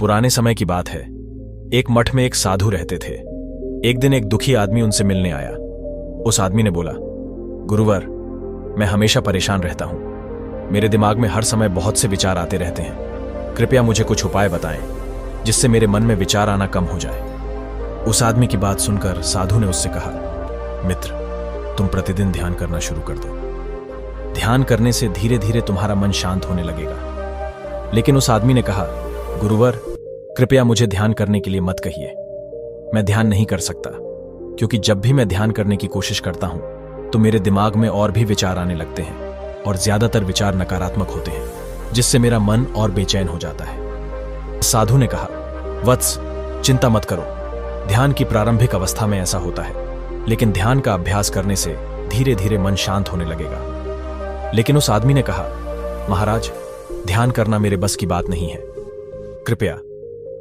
पुराने समय की बात है। एक मठ में एक साधु रहते थे। एक दिन एक दुखी आदमी उनसे मिलने आया। उस आदमी ने बोला, गुरुवर, मैं हमेशा परेशान रहता हूं। मेरे दिमाग में हर समय बहुत से विचार आते रहते हैं। कृपया मुझे कुछ उपाय बताएं जिससे मेरे मन में विचार आना कम हो जाए। उस आदमी की बात सुनकर साधु ने उससे कहा, मित्र, तुम प्रतिदिन ध्यान करना शुरू कर दो। ध्यान करने से धीरे धीरे तुम्हारा मन शांत होने लगेगा। लेकिन उस आदमी ने कहा, गुरुवर, कृपया मुझे ध्यान करने के लिए मत कहिए। मैं ध्यान नहीं कर सकता, क्योंकि जब भी मैं ध्यान करने की कोशिश करता हूं तो मेरे दिमाग में और भी विचार आने लगते हैं और ज्यादातर विचार नकारात्मक होते हैं, जिससे मेरा मन और बेचैन हो जाता है। साधु ने कहा, वत्स, चिंता मत करो। ध्यान की प्रारंभिक अवस्था में ऐसा होता है, लेकिन ध्यान का अभ्यास करने से धीरे धीरे मन शांत होने लगेगा। लेकिन उस आदमी ने कहा, महाराज, ध्यान करना मेरे बस की बात नहीं है। कृपया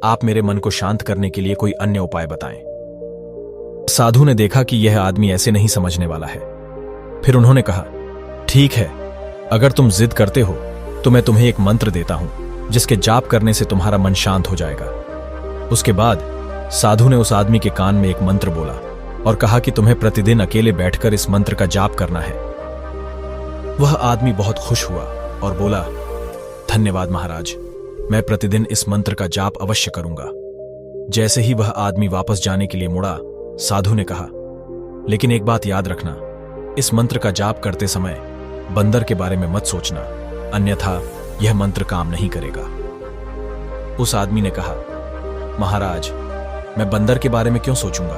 आप मेरे मन को शांत करने के लिए कोई अन्य उपाय बताएं। साधु ने देखा कि यह आदमी ऐसे नहीं समझने वाला है। फिर उन्होंने कहा, ठीक है, अगर तुम जिद करते हो तो मैं तुम्हें एक मंत्र देता हूं जिसके जाप करने से तुम्हारा मन शांत हो जाएगा। उसके बाद साधु ने उस आदमी के कान में एक मंत्र बोला और कहा कि तुम्हें प्रतिदिन अकेले बैठकर इस मंत्र का जाप करना है। वह आदमी बहुत खुश हुआ और बोला, धन्यवाद महाराज, मैं प्रतिदिन इस मंत्र का जाप अवश्य करूंगा। जैसे ही वह आदमी वापस जाने के लिए मुड़ा, साधु ने कहा, लेकिन एक बात याद रखना, इस मंत्र का जाप करते समय बंदर के बारे में मत सोचना, अन्यथा यह मंत्र काम नहीं करेगा। उस आदमी ने कहा, महाराज, मैं बंदर के बारे में क्यों सोचूंगा?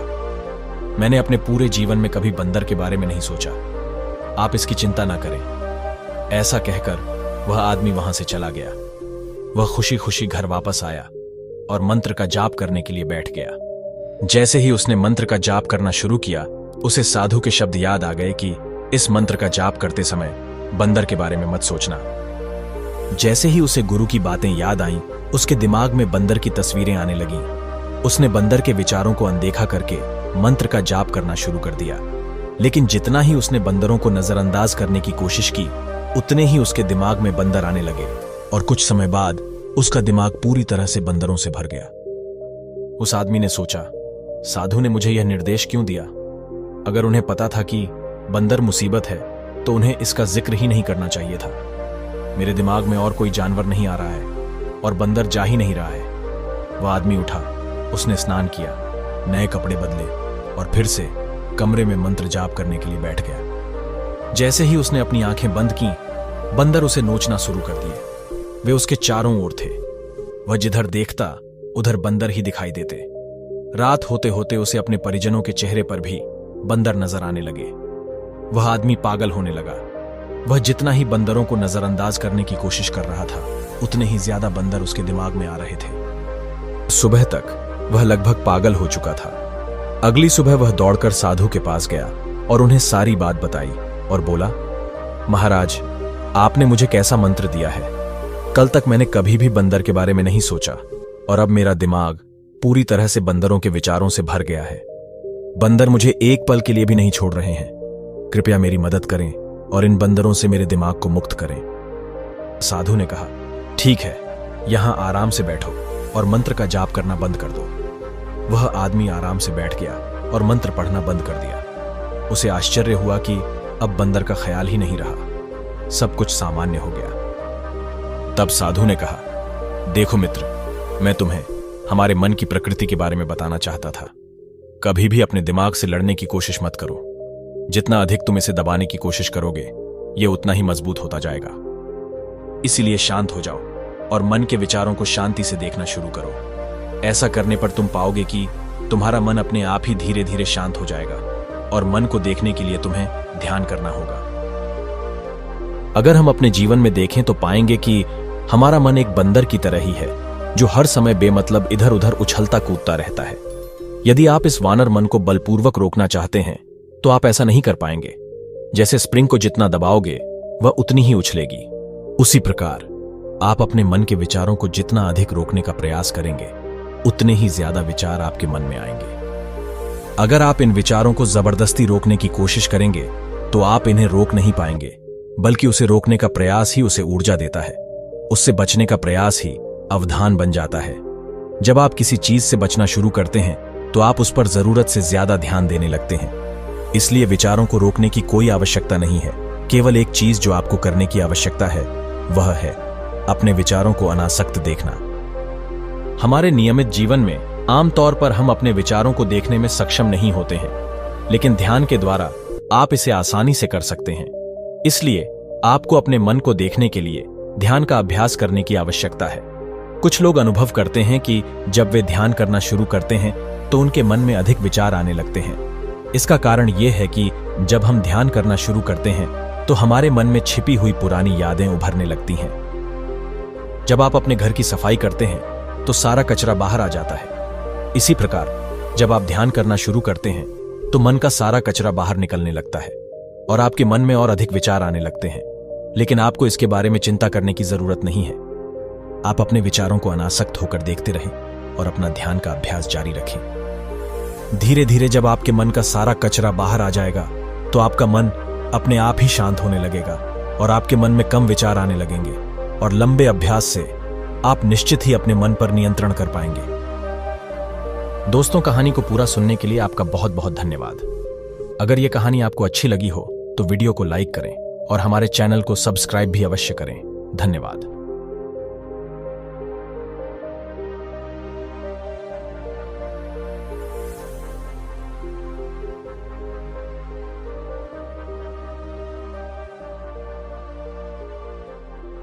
मैंने अपने पूरे जीवन में कभी बंदर के बारे में नहीं सोचा। आप इसकी चिंता ना करें। ऐसा कहकर वह आदमी वहां से चला गया। वह खुशी खुशी घर वापस आया और मंत्र का जाप करने के लिए बैठ गया। जैसे ही उसने मंत्र का जाप करना शुरू किया, उसे साधु के शब्द याद आ गए कि इस मंत्र का जाप करते समय बंदर के बारे में मत सोचना। जैसे ही उसे गुरु की बातें याद आईं, उसके दिमाग में बंदर की तस्वीरें आने लगीं। उसने बंदर के विचारों को अनदेखा करके मंत्र का जाप करना शुरू कर दिया। लेकिन जितना ही उसने बंदरों को नजरअंदाज करने की कोशिश की, उतने ही उसके दिमाग में बंदर आने लगे और कुछ समय बाद उसका दिमाग पूरी तरह से बंदरों से भर गया। उस आदमी ने सोचा, साधु ने मुझे यह निर्देश क्यों दिया? अगर उन्हें पता था कि बंदर मुसीबत है तो उन्हें इसका जिक्र ही नहीं करना चाहिए था। मेरे दिमाग में और कोई जानवर नहीं आ रहा है और बंदर जा ही नहीं रहा है। वह आदमी उठा, उसने स्नान किया, नए कपड़े बदले और फिर से कमरे में मंत्र जाप करने के लिए बैठ गया। जैसे ही उसने अपनी आंखें बंद की, बंदर उसे नोचना शुरू कर दिए। वे उसके चारों ओर थे। वह जिधर देखता उधर बंदर ही दिखाई देते। रात होते होते उसे अपने परिजनों के चेहरे पर भी बंदर नजर आने लगे। वह आदमी पागल होने लगा। वह जितना ही बंदरों को नजरअंदाज करने की कोशिश कर रहा था, उतने ही ज्यादा बंदर उसके दिमाग में आ रहे थे। सुबह तक वह लगभग पागल हो चुका था। अगली सुबह वह दौड़कर साधु के पास गया और उन्हें सारी बात बताई और बोला, महाराज, आपने मुझे कैसा मंत्र दिया है? कल तक मैंने कभी भी बंदर के बारे में नहीं सोचा और अब मेरा दिमाग पूरी तरह से बंदरों के विचारों से भर गया है। बंदर मुझे एक पल के लिए भी नहीं छोड़ रहे हैं। कृपया मेरी मदद करें और इन बंदरों से मेरे दिमाग को मुक्त करें। साधु ने कहा, ठीक है, यहां आराम से बैठो और मंत्र का जाप करना बंद कर दो। वह आदमी आराम से बैठ गया और मंत्र पढ़ना बंद कर दिया। उसे आश्चर्य हुआ कि अब बंदर का ख्याल ही नहीं रहा, सब कुछ सामान्य हो गया। तब साधु ने कहा, देखो मित्र, मैं तुम्हें हमारे मन की प्रकृति के बारे में बताना चाहता था। कभी भी अपने दिमाग से लड़ने की कोशिश मत करो। जितना अधिक तुम इसे दबाने की कोशिश करोगे, यह उतना ही मजबूत होता जाएगा। इसीलिए शांत हो जाओ और मन के विचारों को शांति से देखना शुरू करो। ऐसा करने पर तुम पाओगे कि तुम्हारा मन अपने आप ही धीरे धीरे शांत हो जाएगा और मन को देखने के लिए तुम्हें ध्यान करना होगा। अगर हम अपने जीवन में देखें तो पाएंगे कि हमारा मन एक बंदर की तरह ही है, जो हर समय बेमतलब इधर उधर उछलता कूदता रहता है। यदि आप इस वानर मन को बलपूर्वक रोकना चाहते हैं तो आप ऐसा नहीं कर पाएंगे। जैसे स्प्रिंग को जितना दबाओगे वह उतनी ही उछलेगी, उसी प्रकार आप अपने मन के विचारों को जितना अधिक रोकने का प्रयास करेंगे, उतने ही ज्यादा विचार आपके मन में आएंगे। अगर आप इन विचारों को जबरदस्ती रोकने की कोशिश करेंगे तो आप इन्हें रोक नहीं पाएंगे, बल्कि उसे रोकने का प्रयास ही उसे ऊर्जा देता है। उससे बचने का प्रयास ही अवधान बन जाता है जब आप किसी चीज से बचना शुरू करते हैं तो आप उस पर जरूरत से ज्यादा ध्यान देने लगते हैं। इसलिए विचारों को रोकने की कोई आवश्यकता नहीं है। केवल एक चीज जो आपको करने की आवश्यकता है वह है अपने विचारों को अनासक्त देखना। हमारे नियमित जीवन में आमतौर पर हम अपने विचारों को देखने में सक्षम नहीं होते हैं, लेकिन ध्यान के द्वारा आप इसे आसानी से कर सकते हैं। इसलिए आपको अपने मन को देखने के लिए ध्यान का अभ्यास करने की आवश्यकता है। कुछ लोग अनुभव करते हैं कि जब वे ध्यान करना शुरू करते हैं तो उनके मन में अधिक विचार आने लगते हैं। इसका कारण यह है कि जब हम ध्यान करना शुरू करते हैं तो हमारे मन में छिपी हुई पुरानी यादें उभरने लगती हैं। जब आप अपने घर की सफाई करते हैं तो सारा कचरा बाहर आ जाता है। इसी प्रकार जब आप ध्यान करना शुरू करते हैं तो मन का सारा कचरा बाहर निकलने लगता है और आपके मन में और अधिक विचार आने लगते हैं। लेकिन आपको इसके बारे में चिंता करने की जरूरत नहीं है। आप अपने विचारों को अनासक्त होकर देखते रहें और अपना ध्यान का अभ्यास जारी रखें। धीरे धीरे जब आपके मन का सारा कचरा बाहर आ जाएगा तो आपका मन अपने आप ही शांत होने लगेगा और आपके मन में कम विचार आने लगेंगे और लंबे अभ्यास से आप निश्चित ही अपने मन पर नियंत्रण कर पाएंगे। दोस्तों, कहानी को पूरा सुनने के लिए आपका बहुत बहुत धन्यवाद। अगर यह कहानी आपको अच्छी लगी हो तो वीडियो को लाइक करें और हमारे चैनल को सब्सक्राइब भी अवश्य करें। धन्यवाद।